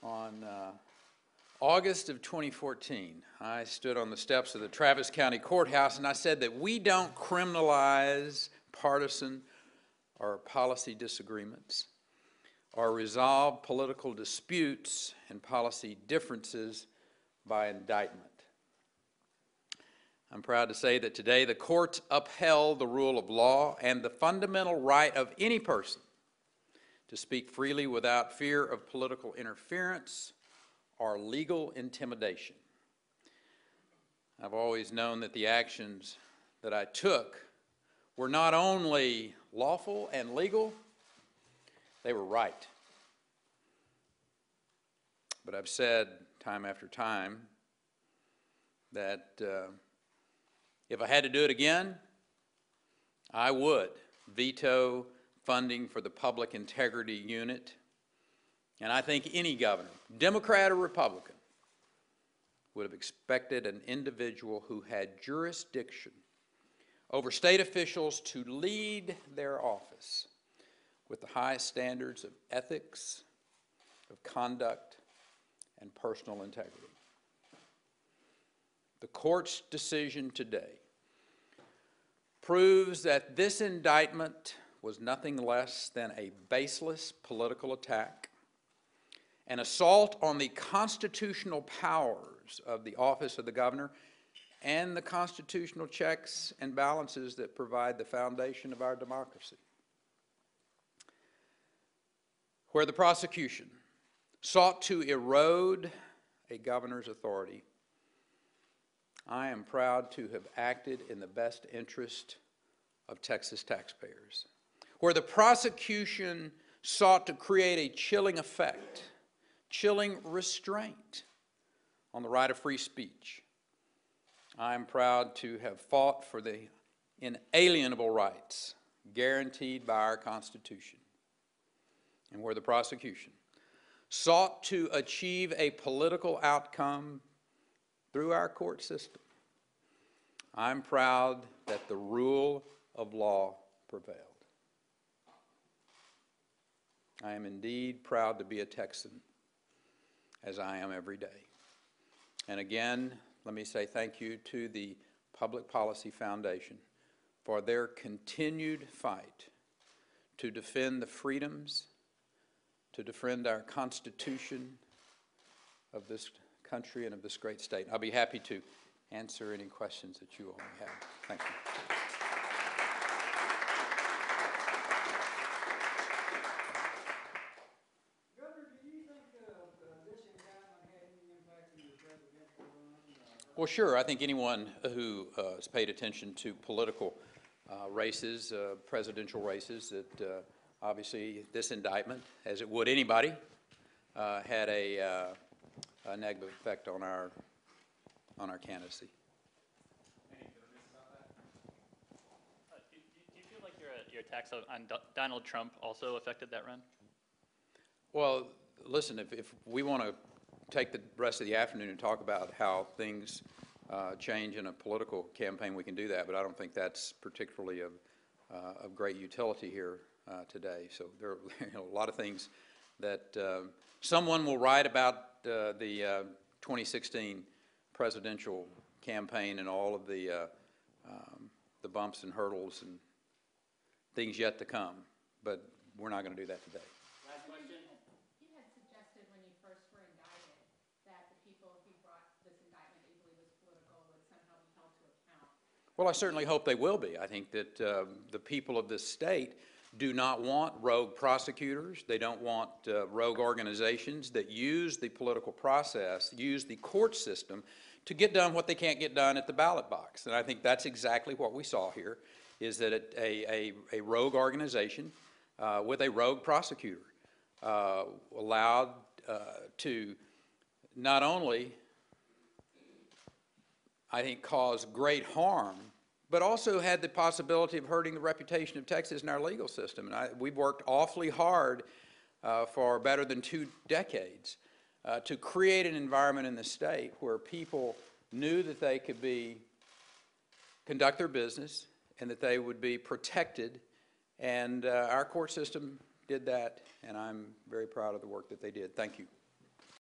On August of 2014, I stood on the steps of the Travis County Courthouse and I said that we don't criminalize partisan or policy disagreements or resolve political disputes and policy differences by indictment. I'm proud to say that today the courts upheld the rule of law and the fundamental right of any person to speak freely without fear of political interference or legal intimidation. I've always known that the actions that I took were not only lawful and legal, they were right. But I've said time after time that if I had to do it again, I would veto funding for the Public Integrity Unit. And I think any governor, Democrat or Republican, would have expected an individual who had jurisdiction over state officials to lead their office with the highest standards of ethics, of conduct, and personal integrity. The court's decision today proves that this indictment was nothing less than a baseless political attack, an assault on the constitutional powers of the office of the governor and the constitutional checks and balances that provide the foundation of our democracy. Where the prosecution sought to erode a governor's authority, I am proud to have acted in the best interest of Texas taxpayers. Where the prosecution sought to create a chilling effect, chilling restraint on the right of free speech, I am proud to have fought for the inalienable rights guaranteed by our Constitution. And where the prosecution sought to achieve a political outcome through our court system, I'm proud that the rule of law prevailed. I am indeed proud to be a Texan, as I am every day. And again, let me say thank you to the Public Policy Foundation for their continued fight to defend the freedoms, to defend our Constitution of this country and of this great state. I'll be happy to answer any questions that you all may have. Thank you. Well, sure. I think anyone who has paid attention to political races, presidential races, that obviously this indictment, as it would anybody, had a negative effect on our candidacy. Any comments about that? Do you feel like your attacks on Donald Trump also affected that run? Well, listen, if we want to take the rest of the afternoon and talk about how things change in a political campaign, we can do that, but I don't think that's particularly of great utility here today. So there are a lot of things that someone will write about the 2016 presidential campaign and all of the bumps and hurdles and things yet to come, but we're not going to do that today. Last question. You had suggested when you first were indicted that the people who brought this indictment that you believe was political would somehow be held to account. Well, I certainly hope they will be. I think that the people of this state do not want rogue prosecutors. They don't want rogue organizations that use the political process, use the court system to get done what they can't get done at the ballot box. And I think that's exactly what we saw here, is that a rogue organization with a rogue prosecutor allowed to not only, I think, cause great harm, but also had the possibility of hurting the reputation of Texas and our legal system. And we've worked awfully hard for better than 2 decades to create an environment in the state where people knew that they could conduct their business and that they would be protected. And our court system did that, and I'm very proud of the work that they did. Thank you.